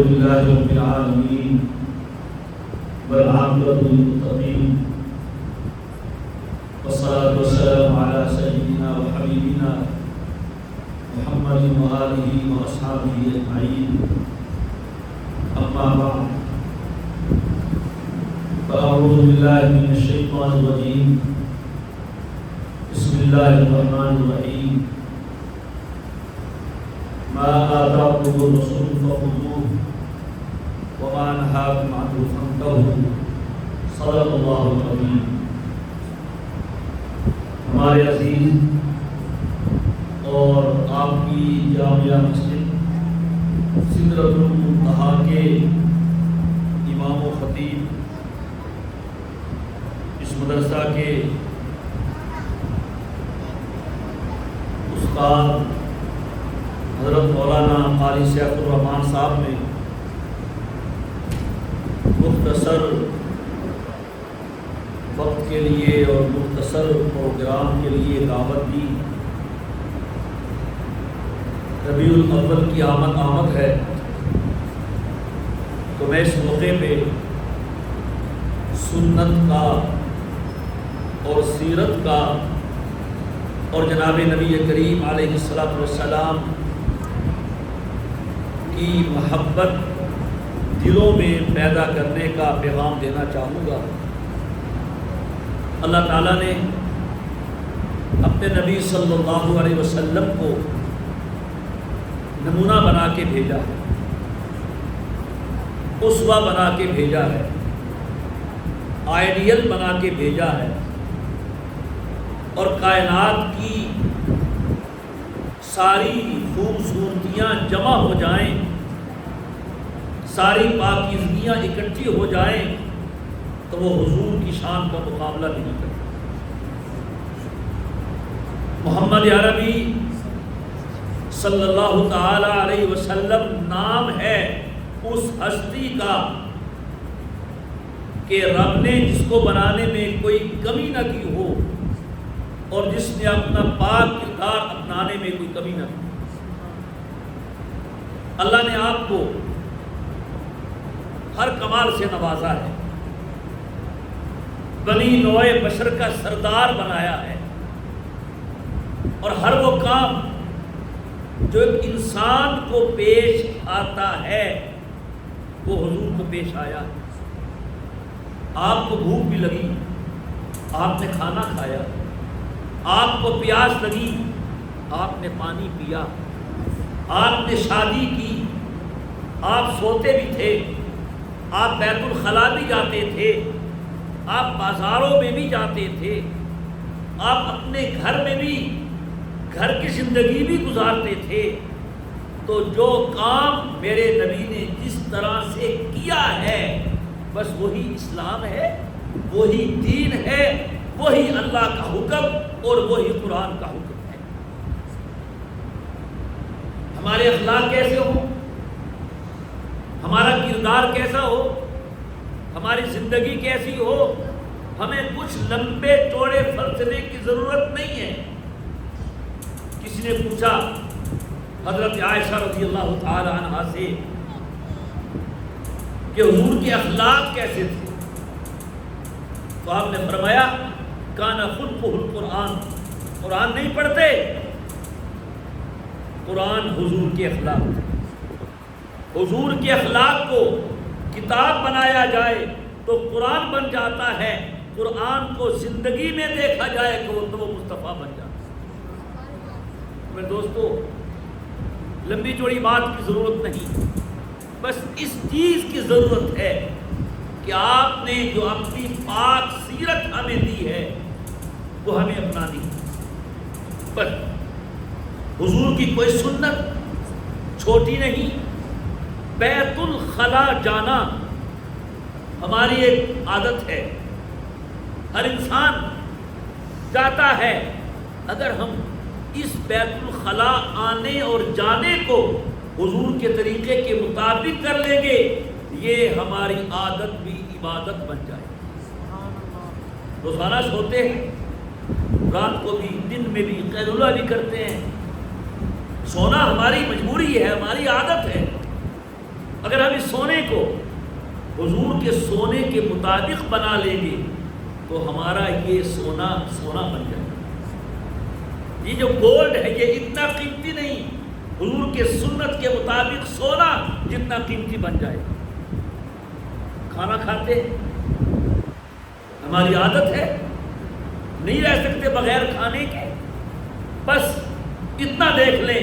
لله رب العالمين والعاقبة للمتقين والصلاة والسلام على سيدنا وحبيبنا محمد وآله وأصحابه أجمعين. أما بعد فأعوذ بالله من الشيطان الرجيم. بسم الله الرحمن الرحيم. ما آتاكم الرسول فخذوه وما نهاكم عنه فانتهوا. صدق اللہ العظیم. ہمارے عزیز اور آپ کی جامعہ مسجد سدرۃ المنتہیٰ کے امام و خطیب، اس مدرسہ کے استاد حضرت مولانا قاری سیف الرحمان صاحب نے مختصر وقت کے لیے اور مختصر پروگرام کے لیے دعوت دی. ربیع الاول کی آمد ہے، تو میں اس موقع پہ سنت کا اور سیرت کا اور جناب نبی کریم علیہ الصلوۃ والسلام کی محبت دلوں میں پیدا کرنے کا پیغام دینا چاہوں گا. اللہ تعالیٰ نے اپنے نبی صلی اللہ علیہ وسلم کو نمونہ بنا کے بھیجا ہے، اسوہ بنا کے بھیجا ہے، آئیڈیل بنا کے بھیجا ہے، اور کائنات کی ساری خوبصورتیاں جمع ہو جائیں، ساری پاکیزگیاں اکٹھی ہو جائیں تو وہ حضور کی شان کا مقابلہ نہیں کرتے. محمد عربی صلی اللہ تعالی علیہ وسلم نام ہے اس ہستی کا کہ رب نے جس کو بنانے میں کوئی کمی نہ کی ہو اور جس نے اپنا پاک کردار اپنانے میں کوئی کمی نہ کی. اللہ نے آپ کو ہر کمال سے نوازا ہے، بنی نوع بشر کا سردار بنایا ہے، اور ہر وہ کام جو ایک انسان کو پیش آتا ہے وہ حضور کو پیش آیا ہے. آپ کو بھوک بھی لگی، آپ نے کھانا کھایا. آپ کو پیاس لگی، آپ نے پانی پیا. آپ نے شادی کی، آپ سوتے بھی تھے، آپ بیت الخلا بھی جاتے تھے، آپ بازاروں میں بھی جاتے تھے، آپ اپنے گھر میں بھی گھر کی زندگی بھی گزارتے تھے. تو جو کام میرے نبی نے جس طرح سے کیا ہے بس وہی اسلام ہے، وہی دین ہے، وہی اللہ کا حکم اور وہی قرآن کا حکم ہے. ہمارے اخلاق کیسے ہوں، ہمارا کردار کیسا ہو، ہماری زندگی کیسی ہو، ہمیں کچھ لمبے چوڑے فلسفے کی ضرورت نہیں ہے. کسی نے پوچھا حضرت عائشہ رضی اللہ تعالی عنہا سے کہ حضور کے اخلاق کیسے تھے، تو آپ نے فرمایا کان خلقہ القرآن. قرآن نہیں پڑھتے، قرآن حضور کے اخلاق تھے. حضور کے اخلاق کو کتاب بنایا جائے تو قرآن بن جاتا ہے، قرآن کو زندگی میں دیکھا جائے تو وہ مصطفیٰ بن جاتا ہے. میرے دوستو، لمبی چوڑی بات کی ضرورت نہیں، بس اس چیز کی ضرورت ہے کہ آپ نے جو اپنی پاک سیرت ہمیں دی ہے وہ ہمیں اپنانی ہے. بس حضور کی کوئی سنت چھوٹی نہیں. بیت الخلا جانا ہماری ایک عادت ہے، ہر انسان جاتا ہے. اگر ہم اس بیت الخلا آنے اور جانے کو حضور کے طریقے کے مطابق کر لیں گے یہ ہماری عادت بھی عبادت بن جائے. روزانہ سوتے ہیں، رات کو بھی، دن میں بھی قیلولہ بھی کرتے ہیں. سونا ہماری مجبوری ہے، ہماری عادت ہے. اگر ہم اس سونے کو حضور کے سونے کے مطابق بنا لیں گے تو ہمارا یہ سونا سونا بن جائے گا. یہ جو گولڈ ہے یہ اتنا قیمتی نہیں، حضور کے سنت کے مطابق سونا جتنا قیمتی بن جائے گا. کھانا کھاتے ہماری عادت ہے، نہیں رہ سکتے بغیر کھانے کے. بس اتنا دیکھ لیں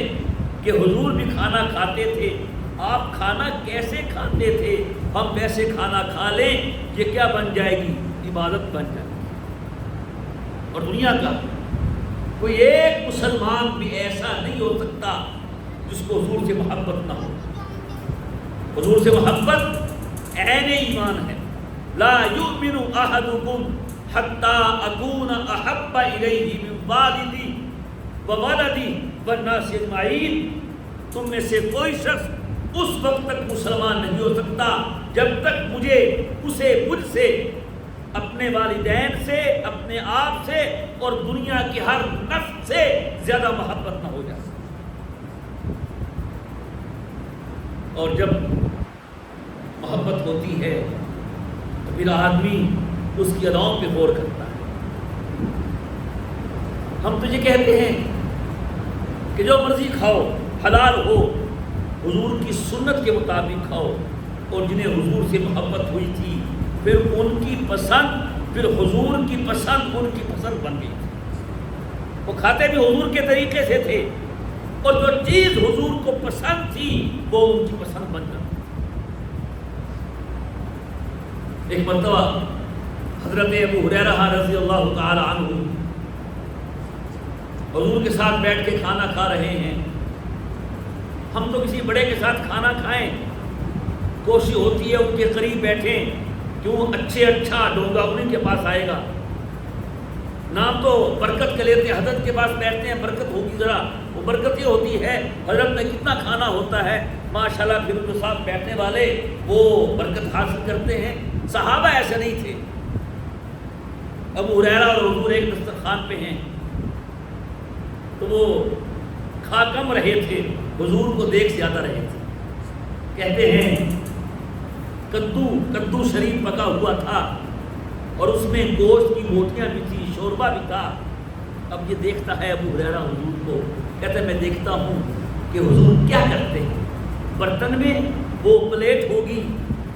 کہ حضور بھی کھانا کھاتے تھے، آپ کھانا کیسے کھاتے تھے، ہم ویسے کھانا کھا لیں، یہ کیا بن جائے گی؟ عبادت بن جائے گی. اور دنیا کا کوئی ایک مسلمان بھی ایسا نہیں ہو سکتا جس کو حضور سے محبت نہ ہو. حضور سے محبت عین ایمان ہے. لا یؤمن احدکم حتی اکون احب الیہ من والدی وولدی والناس اجمعین. تم میں سے کوئی شخص اس وقت تک مسلمان نہیں ہو سکتا جب تک اسے مجھ سے، اپنے والدین سے، اپنے آپ سے اور دنیا کی ہر نفس سے زیادہ محبت نہ ہو جائے. اور جب محبت ہوتی ہے تو پھر آدمی اس کی اداؤں پہ غور کرتا ہے. ہم تو یہ کہتے ہیں کہ جو مرضی کھاؤ حلال ہو، حضور کی سنت کے مطابق کھاؤ. اور جنہیں حضور سے محبت ہوئی تھی پھر ان کی پسند، پھر حضور کی پسند ان کی پسند بن گئی تھی. وہ کھاتے بھی حضور کے طریقے سے تھے اور جو چیز حضور کو پسند تھی وہ ان کی پسند بن جاتی. ایک مرتبہ حضرت ابو ہریرہ رضی اللہ تعالی عنہ حضور کے ساتھ بیٹھ کے کھانا کھا رہے ہیں. ہم تو کسی بڑے کے ساتھ کھانا کھائیں، کوشش ہوتی ہے ان کے قریب بیٹھیں، کیوں اچھا ڈونگا انہیں کے پاس آئے گا. نام تو برکت کے لیتے ہیں، حضرت کے پاس بیٹھتے ہیں برکت ہوگی. ذرا وہ برکت یہ ہوتی ہے حضرت میں کتنا کھانا ہوتا ہے ماشاءاللہ، پھر ان کے ساتھ بیٹھنے والے وہ برکت حاصل کرتے ہیں. صحابہ ایسے نہیں تھے. ابو ہریرہ اور حضور ایک دسترخوان پہ ہیں تو وہ کھا کم رہے تھے، حضور کو دیکھ زیادہ رہے تھے. کہتے ہیں کدو شریف پکا ہوا تھا اور اس میں گوشت کی موٹیاں بھی تھی، شوربہ بھی تھا. اب یہ دیکھتا ہے ابو ہریرہ حضور کو، کہتا ہے میں دیکھتا ہوں کہ حضور کیا کرتے ہیں. برتن میں وہ پلیٹ ہوگی،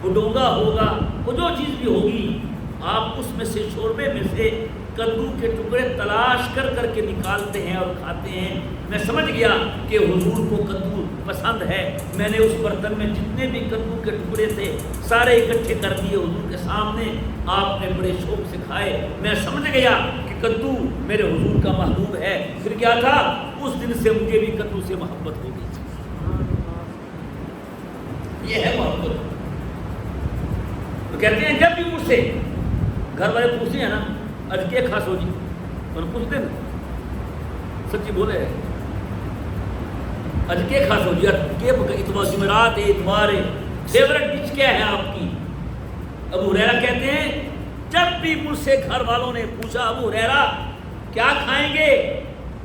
وہ ڈونگا ہوگا، وہ جو چیز بھی ہوگی، آپ اس میں سے شوربے میں سے کدو کے ٹکڑے تلاش کر کر کے نکالتے ہیں اور کھاتے ہیں. میں سمجھ گیا کہ حضور کو کدو پسند ہے. میں نے اس برتن میں جتنے بھی کدو کے ٹکڑے تھے سارے اکٹھے کر دیے حضور کے سامنے. آپ نے بڑے شوق سے کھائے. میں سمجھ گیا کہ کدو میرے حضور کا محبوب ہے. پھر کیا تھا، اس دن سے مجھے بھی کدو سے محبت ہو گئی. یہ ہے محبت. تو کہتے ہیں جب بھی مجھ سے گھر والے پوچھتے ہیں نا آج کیا خاص ہو جی، اور پوچھتے نا سچی بولے آج کیا خاص ہو جی، اتوار جمعرات اتوار فیورٹ ڈش کیا ہے آپ کی. ابو ہریرہ کہتے ہیں جب بھی مجھ سے گھر والوں نے پوچھا ابو ہریرہ کیا کھائیں گے،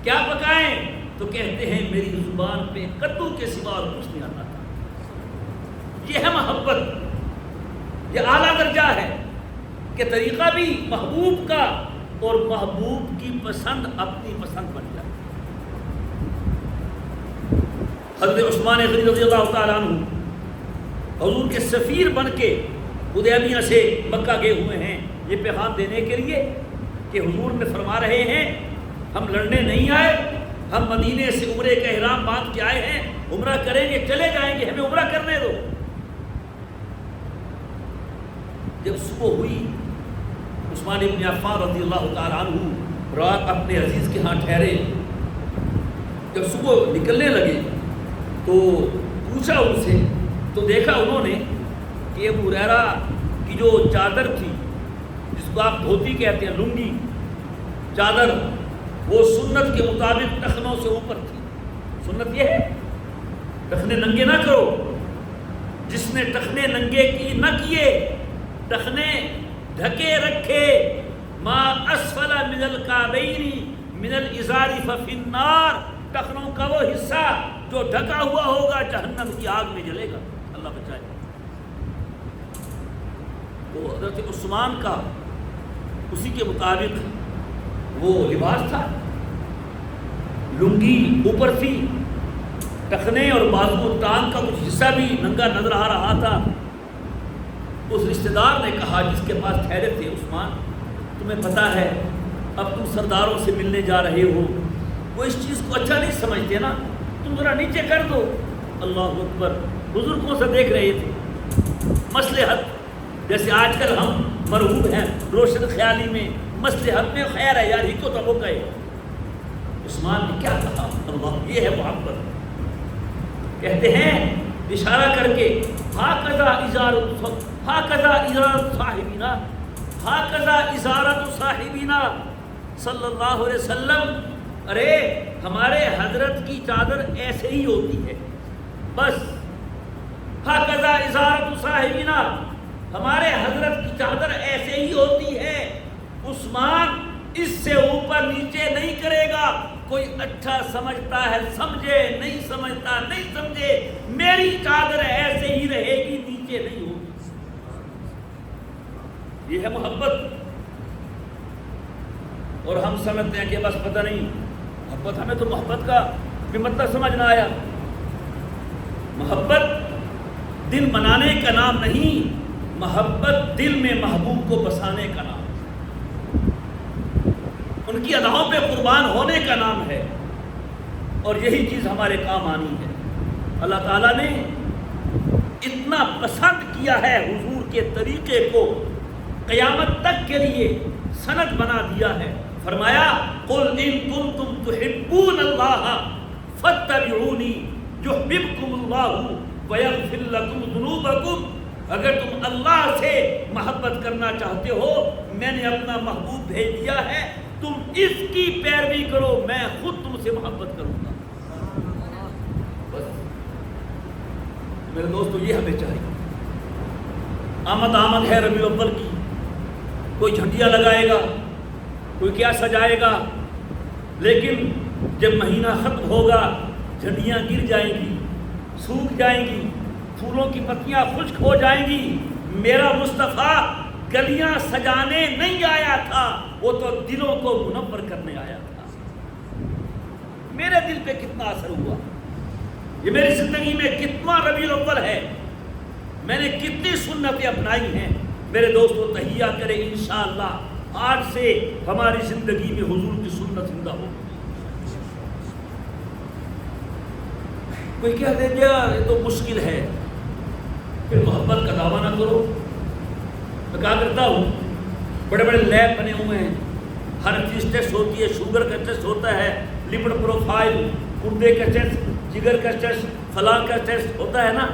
کیا پکائیں، تو کہتے ہیں میری زبان پہ کدو کے سوا اور کچھ نہیں آتا تھا. یہ ہے محبت. یہ اعلیٰ درجہ ہے کہ طریقہ بھی محبوب کا اور محبوب کی پسند اپنی پسند بن جائے. حضرت عثمان غنی رضی اللہ تعالیٰ عنہ حضور کے سفیر بن کے حدیبیہ سے مکہ گئے ہوئے ہیں یہ پیغام دینے کے لیے کہ حضور میں فرما رہے ہیں ہم لڑنے نہیں آئے، ہم مدینے سے عمرے کا احرام باندھ کے آئے ہیں، عمرہ کریں گے چلے جائیں گے، ہمیں عمرہ کرنے دو. جب صبح ہوئی عثمان ابن عفان رضی اللہ تعالیٰ عنہ رات اپنے عزیز کے ہاں ٹھہرے. جب صبح نکلنے لگے تو پوچھا ان سے تو دیکھا انہوں نے کہ ابو ہریرہ کی جو چادر تھی جس کو آپ دھوتی کہتے ہیں، لنگی چادر، وہ سنت کے مطابق ٹخنوں سے اوپر تھی. سنت یہ ہے ٹخنے ننگے نہ کرو. جس نے ٹخنے ننگے کی نہ کیے، ٹخنے ڈھکے رکھے، ما اسفل من الکعبین من الازار ففی النار، ٹخنوں کا وہ حصہ جو ڈھکا ہوا ہوگا جہنم کی آگ میں جلے گا. اللہ بچائے. وہ حضرت عثمان کا اسی کے مطابق وہ لباس تھا، لنگی اوپر تھی، ٹخنے اور بازو ٹانگ کا کچھ حصہ بھی ننگا نظر آ رہا تھا. اس رشتہ دار نے کہا جس کے پاس ٹھہرے تھے، عثمان تمہیں پتہ ہے اب تم سرداروں سے ملنے جا رہے ہو، وہ اس چیز کو اچھا نہیں سمجھتے نا، تم ذرا نیچے کر دو. اللہ اکبر. بزرگوں سے دیکھ رہے تھے مصلحت، جیسے آج کل ہم مرغوب ہیں روشن خیالی میں، مصلحت میں خیر ہے یار ہی کو تو وہ کہے. عثمان نے کیا کہا؟ اللہ، یہ ہے محبت. کہتے ہیں اشارہ کر کے ہاکذا ازارت صاحبینا صلی اللہ علیہ وسلم. ارے ہمارے حضرت کی چادر ایسے ہی ہوتی ہے، بس. ہاکذا ازارت صاحبینا، ہمارے حضرت کی چادر ایسے ہی ہوتی ہے. عثمان اس سے اوپر نیچے نہیں کرے گا. کوئی اچھا سمجھتا ہے سمجھے، نہیں سمجھتا نہیں سمجھے، میری چادر ایسے ہی رہے گی، نیچے نہیں ہوگی. یہ ہے محبت. اور ہم سمجھتے ہیں کہ بس پتہ نہیں محبت، ہمیں تو محبت کا بھی مطلب سمجھنا آیا. محبت دل منانے کا نام نہیں، محبت دل میں محبوب کو بسانے کا نام، ان کی اداؤں پہ قربان ہونے کا نام ہے. اور یہی چیز ہمارے کام آنی ہے. اللہ تعالیٰ نے اتنا پسند کیا ہے حضور کے طریقے کو، قیامت تک کے لیے سند بنا دیا ہے. فرمایا قل ان کنتم تحبون اللہ فاتبعونی یحببکم اللہ ویغفر لکم ذنوبکم. اگر تم اللہ سے محبت کرنا چاہتے ہو، میں نے اپنا محبوب بھیج دیا ہے، تم اس کی پیروی کرو، میں خود تم سے محبت کروں گا. بس میرے دوستو یہ ہمیں چاہیے. آمد ہے ربیع الاول کی، کوئی جھنڈیاں لگائے گا، کوئی کیا سجائے گا، لیکن جب مہینہ ختم ہوگا جھنڈیاں گر جائیں گی، سوکھ جائیں گی، پھولوں کی پتیاں خشک ہو جائیں گی. میرا مصطفیٰ گلیاں سجانے نہیں آیا تھا، وہ تو دلوں کو منور کرنے آیا تھا. میرے دل پہ کتنا اثر ہوا، یہ میری زندگی میں کتنا ربیع الاول ہے، میں نے کتنی سنتیں اپنائی ہیں. میرے دوستو تہیہ کریں انشاءاللہ آج سے ہماری زندگی میں حضور کی سنت زندہ ہو. کوئی کہہ دے گا یہ تو مشکل ہے، پھر محبت کا دعویٰ نہ کرو. میں کہا کرتا ہوں بڑے بڑے لیب بنے ہوئے ہیں، ہر چیز ٹیسٹ ہوتی ہے، شوگر کا ٹیسٹ ہوتا ہے، لپڈ پروفائل، گردے کا ٹیسٹ، جگر کا ٹیسٹ، فلاں کا ٹیسٹ ہوتا ہے نا.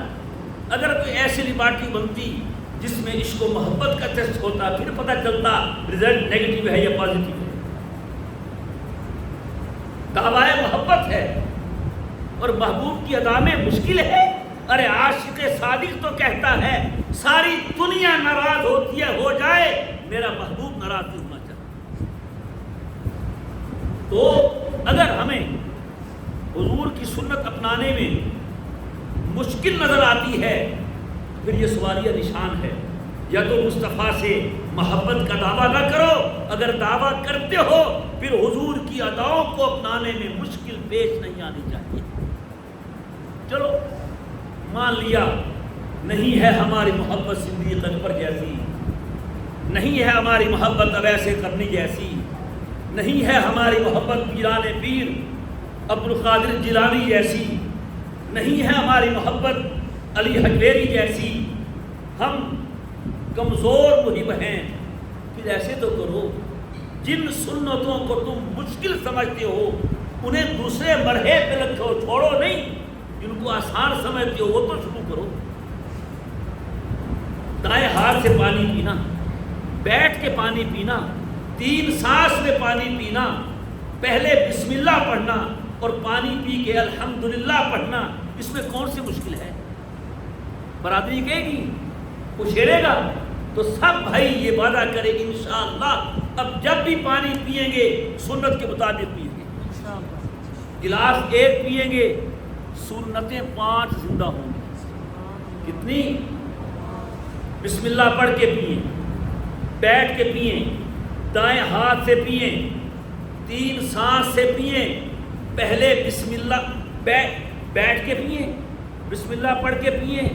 اگر کوئی ایسی لیبارٹری بنتی جس میں عشق و محبت کا ٹیسٹ ہوتا، پھر پتہ چلتا رزلٹ نیگیٹو ہے یا پازیٹیو ہے. دعویٰ محبت ہے اور محبوب کی ادا میں مشکل ہے. ارے عاشق صادق تو کہتا ہے ساری دنیا ناراض ہوتی ہے، ہو جائے، میرا محبوب ناراض نہیں ہونا چاہتا. تو اگر ہمیں حضور کی سنت اپنانے میں مشکل نظر آتی ہے، پھر یہ سوالیہ نشان ہے. یا تو مصطفیٰ سے محبت کا دعویٰ نہ کرو، اگر دعویٰ کرتے ہو پھر حضور کی اداؤں کو اپنانے میں مشکل پیش نہیں آنی چاہیے. چلو مان لیا نہیں ہے ہماری محبت صدیق اکبر جیسی، نہیں ہے ہماری محبت اویس قرنی جیسی، نہیں ہے ہماری محبت پیران پیر عبدالقادر جیلانی جیسی، نہیں ہے ہماری محبت علی حجویری جیسی. ہم کمزور محب ہیں. پھر ایسے تو کرو، جن سنتوں کو تم مشکل سمجھتے ہو انہیں دوسرے مرحلے پہ رکھو، چھوڑو نہیں. جن کو آسان سمجھتے ہو وہ تو شروع کرو. دائیں ہاتھ سے پانی پینا، بیٹھ کے پانی پینا، 3 سانس میں پانی پینا، پہلے بسم اللہ پڑھنا اور پانی پی کے الحمدللہ پڑھنا، اس میں کون سی مشکل ہے؟ برادری کہے گی، پوچھے گا تو سب بھائی یہ وعدہ کرے انشاءاللہ اب جب بھی پانی پئیں گے سنت کے مطابق پئیں گے. گلاس 1 پئیں گے، سنتیں 5 زندہ ہوں گی. کتنی؟ بسم اللہ پڑھ کے پئیں، بیٹھ کے پئیں، دائیں ہاتھ سے پئیں، 3 سانس سے پئیں۔ پہلے بسم اللہ بیٹھ کے پئیں، بسم اللہ پڑھ کے پئیں،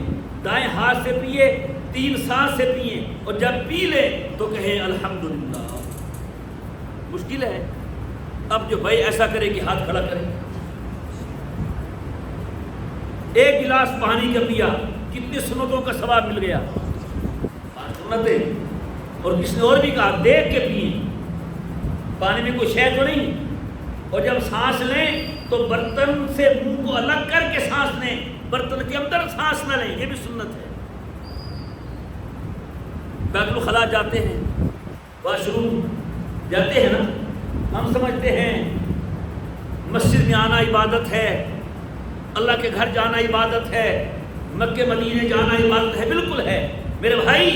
دائیں ہاتھ سے پئیں، 3 سانس سے پئیں، اور جب پی لیں تو کہیں الحمدللہ۔ مشکل ہے؟ اب جو بھائی ایسا کرے کہ ہاتھ کھڑا کرے۔ ایک گلاس پانی کا پیا، کتنی سنتوں کا ثواب مل گیا؟ 5 سنتیں۔ اور کس نے اور بھی کہا دیکھ کے پئیں، پانی میں کوئی شے تو نہیں، اور جب سانس لیں تو برتن سے منہ کو الگ کر کے سانس لیں، برتن کے اندر سانس نہ لیں، یہ بھی سنت ہے۔ بیت الخلاء جاتے ہیں، واش روم جاتے ہیں نا، ہم سمجھتے ہیں مسجد میں آنا عبادت ہے، اللہ کے گھر جانا عبادت ہے، مکے مدینے جانا عبادت ہے۔ بالکل ہے میرے بھائی،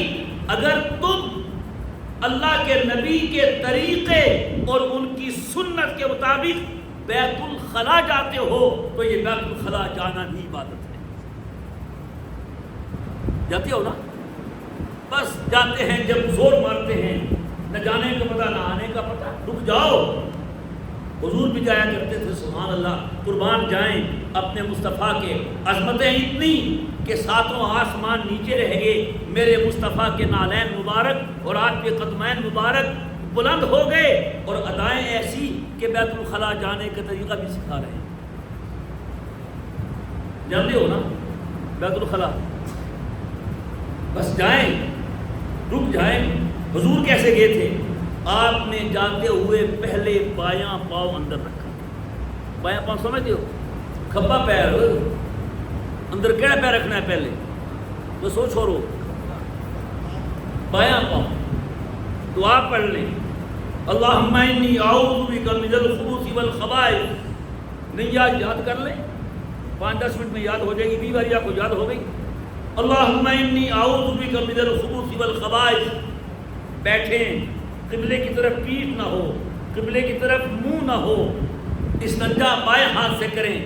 اگر تم اللہ کے نبی کے طریقے اور ان کی سنت کے مطابق بیت الخلاء جاتے ہو تو یہ بیت الخلاء جانا بھی عبادت ہے۔ جاتے ہو نا؟ بس جاتے ہیں جب زور مارتے ہیں، نہ جانے کا پتہ نہ آنے کا پتہ، رک جاؤ۔ حضور بھی جایا کرتے تھے، سبحان اللہ، قربان جائیں اپنے مصطفیٰ کے۔ عظمتیں اتنی کہ 7واں آسمان نیچے رہ گئے، میرے مصطفیٰ کے نالین مبارک اور آپ کے قدمین مبارک بلند ہو گئے، اور ادائیں ایسی کہ بیت الخلاء جانے کا طریقہ بھی سکھا رہے ہیں۔ جانتے ہو نا بیت الخلاء؟ بس جائیں، رک جائیں۔ حضور کیسے گئے تھے؟ آپ نے جاتے ہوئے پہلے بایاں پاؤں اندر رکھا۔ بایاں پاؤں سمجھتے ہو؟ کھبا پیر اندر، کیڑا پیر رکھنا ہے پہلے؟ تو سو چھوڑو، بایاں پاؤں۔ دعا پڑھ لیں، اللہم انی اعوذ بک من الخبث والخبائث۔ نہیں یاد کر لیں، 5-10 منٹ میں یاد ہو جائے گی، 20 بار آپ کو یاد ہو گئی۔ اللہم انی اعوذ بک من الخبث والخبائث۔ بیٹھیں، قبلے کی طرف پیٹھ نہ ہو، قبلے کی طرف منہ نہ ہو، استنجا بائیں ہاتھ سے کریں۔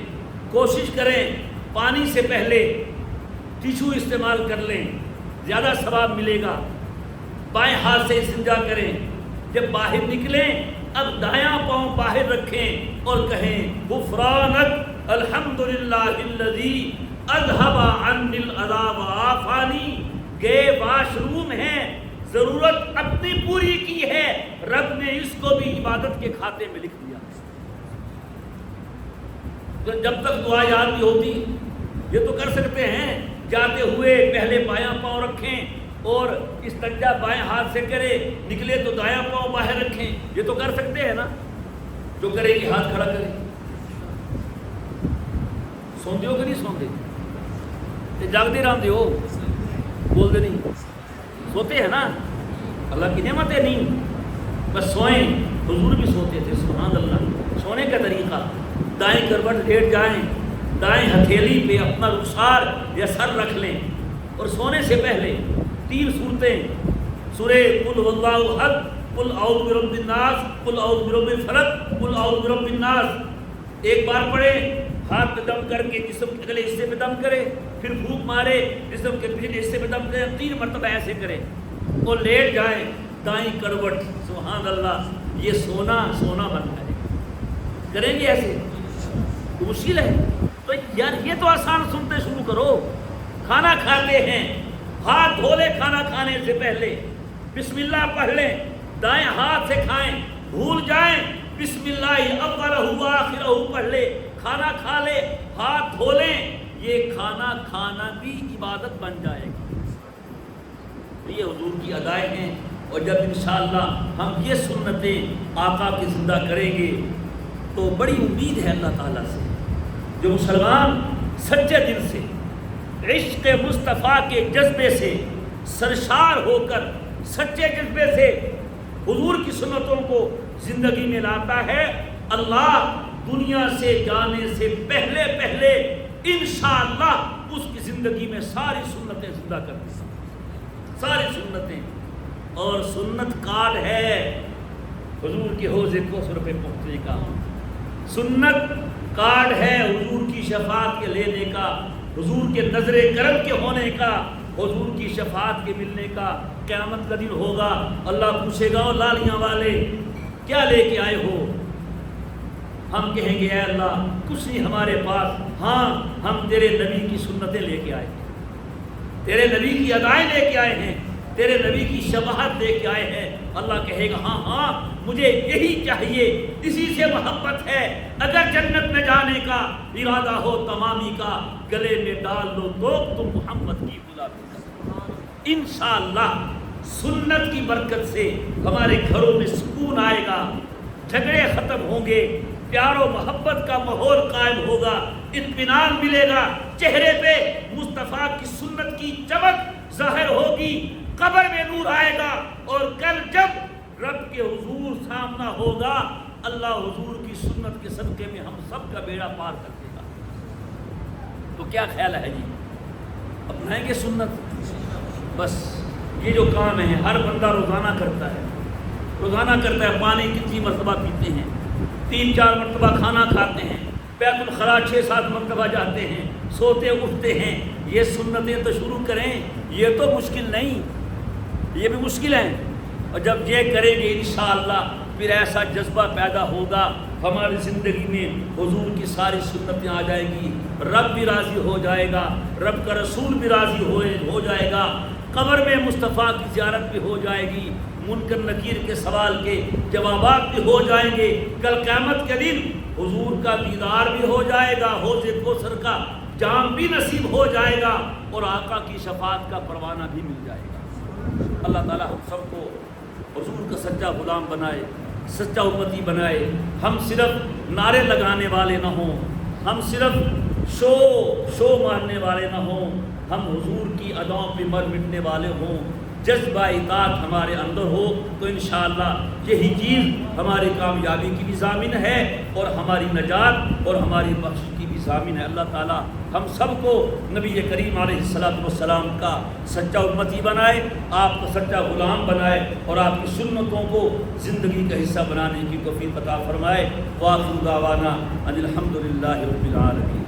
کوشش کریں پانی سے پہلے ٹیشو استعمال کر لیں، زیادہ ثواب ملے گا۔ بائیں ہاتھ سے استنجا کریں۔ جب باہر نکلیں اب دایاں پاؤں باہر رکھیں اور کہیں غفرانک الحمدللہ الذی اذھب عنی الاذی وعافانی۔ گئے واش روم ہیں، ضرورت اپنی پوری کی ہے، رب نے اس کو بھی عبادت کے کھاتے میں لکھ دیا۔ تو جب تک دعا یاد نہیں ہوتی یہ تو کر سکتے ہیں، جاتے ہوئے پہلے بایاں پاؤں رکھیں اور استنجا بائیں ہاتھ سے کرے، نکلے تو دایاں پاؤں باہر رکھیں، یہ تو کر سکتے ہیں نا۔ جو کرے گی ہاتھ کھڑا کرے۔ سوندے ہو کہ نہیں سوندے؟ جاگتے رہتے ہو، بولتے نہیں، سوتے ہیں نا، اللہ کی نعمتیں نہیں، بس سوئیں۔ حضور بھی سوتے تھے، سبحان اللہ۔ سونے کا طریقہ، دائیں کروٹ لیٹ جائیں، دائیں ہتھیلی پہ اپنا رخسار یا سر رکھ لیں، اور سونے سے پہلے 3 صورتیں، سورہ قل هو اللہ احد، قل اعوذ برب الناس، قل اعوذ برب الفلق، قل اعوذ برب الناس، ایک بار پڑھیں، ہاتھ پہ دم کر کے جسم کے اگلے حصے پہ دم کرے، پھر پھونک مارے، جسم کے پچھلے حصے پہ دم کرے، 3 مرتبہ ایسے کرے اور لیٹ جائیں دائیں کروٹ۔ سبحان اللہ، یہ سونا سونا بن جائے۔ کریں گے ایسے؟ مشکل ہے تو یار یہ تو آسان سنتے شروع کرو۔ کھانا کھاتے ہیں، ہاتھ دھو لیں کھانا کھانے سے پہلے، بسم اللہ پڑھ لیں، دائیں ہاتھ سے کھائیں، بھول جائیں بسم اللہ اولہ و آخرہ پڑھ لے، کھانا کھا لے، ہاتھ دھو لیں، یہ کھانا کھانا بھی عبادت بن جائے گا۔ یہ حضور کی ادائیں ہیں، اور جب انشاءاللہ ہم یہ سنتیں آقا کی زندہ کریں گے تو بڑی امید ہے اللہ تعالیٰ سے۔ جو مسلمان سچے دل سے عشق مصطفیٰ کے جذبے سے سرشار ہو کر سچے جذبے سے حضور کی سنتوں کو زندگی میں لاتا ہے، اللہ دنیا سے جانے سے پہلے پہلے انشاءاللہ اس کی زندگی میں ساری سنتیں زندہ کر دیں، ساری سنتیں۔ اور سنت کارڈ ہے حضور کے حوض کوثر پہ پہنچنے کا، سنت کارڈ ہے حضور کی شفاعت کے لینے کا، حضور کے نظر کرم کے ہونے کا، حضور کی شفاعت کے ملنے کا۔ قیامت کا دن ہوگا، اللہ پوچھے گا او لالیاں والے کیا لے کے آئے ہو؟ ہم کہیں گے اے اللہ کچھ نہیں ہمارے پاس، ہاں ہم تیرے نبی کی سنتیں لے کے آئے ہیں، تیرے نبی کی ادائیں لے کے آئے ہیں، تیرے نبی کی شباہت لے کے آئے ہیں۔ اللہ کہے گا ہاں ہاں مجھے یہی چاہیے، اسی سے محبت ہے۔ اگر جنت میں جانے کا ارادہ ہو تمامی کا، گلے میں ڈال لو تو تم محمد کی غلامی کا۔ انشاءاللہ سنت کی برکت سے ہمارے گھروں میں سکون آئے گا، جھگڑے ختم ہوں گے، پیار و محبت کا ماحول قائم ہوگا، اطمینان ملے گا، چہرے پہ مصطفیٰ کی سنت کی چمک ظاہر ہوگی، قبر میں نور آئے گا، اور کل جب رب کے حضور سامنا ہوگا، اللہ حضور کی سنت کے صدقے میں ہم سب کا بیڑا پار کر دے گا۔ تو کیا خیال ہے جی، اپنائیں گے سنت؟ بس یہ جو کام ہے ہر بندہ روزانہ کرتا ہے، روزانہ کرتا ہے۔ پانی کتنی مرتبہ پیتے ہیں؟ 3-4 مرتبہ کھانا کھاتے ہیں، بیت الخلاء 6-7 مرتبہ جاتے ہیں، سوتے اٹھتے ہیں۔ یہ سنتیں تو شروع کریں، یہ تو مشکل نہیں، یہ بھی مشکل ہے۔ اور جب یہ کریں گے انشاءاللہ پھر ایسا جذبہ پیدا ہوگا ہماری زندگی میں، حضور کی ساری سنتیں آ جائیں گی، رب بھی راضی ہو جائے گا، رب کا رسول بھی راضی ہو جائے گا، قبر میں مصطفیٰ کی زیارت بھی ہو جائے گی، منکر نکیر کے سوال کے جوابات بھی ہو جائیں گے، کل قیامت کے دن حضور کا دیدار بھی ہو جائے گا، حوض کوثر کا جام بھی نصیب ہو جائے گا، اور آقا کی شفاعت کا پروانہ بھی مل جائے گا۔ اللہ تعالی ہم سب کو حضور کا سچا غلام بنائے، سچا امتی بنائے۔ ہم صرف نعرے لگانے والے نہ ہوں، ہم صرف شو مارنے والے نہ ہوں، ہم حضور کی اداؤں پہ مر مٹنے والے ہوں، جذبہ اطاعت ہمارے اندر ہو، تو انشاءاللہ یہی چیز ہماری کامیابی کی بھی ضامن ہے، اور ہماری نجات اور ہماری بخشش کی بھی ضامن ہے۔ اللہ تعالی ہم سب کو نبی کریم علیہ السلام کا سچا امتی بنائے، آپ کا سچا غلام بنائے، اور آپ کی سنتوں کو زندگی کا حصہ بنانے کی توفیق عطا فرمائے۔ وآخر دعوانا ان الحمد للہ رب العالمین۔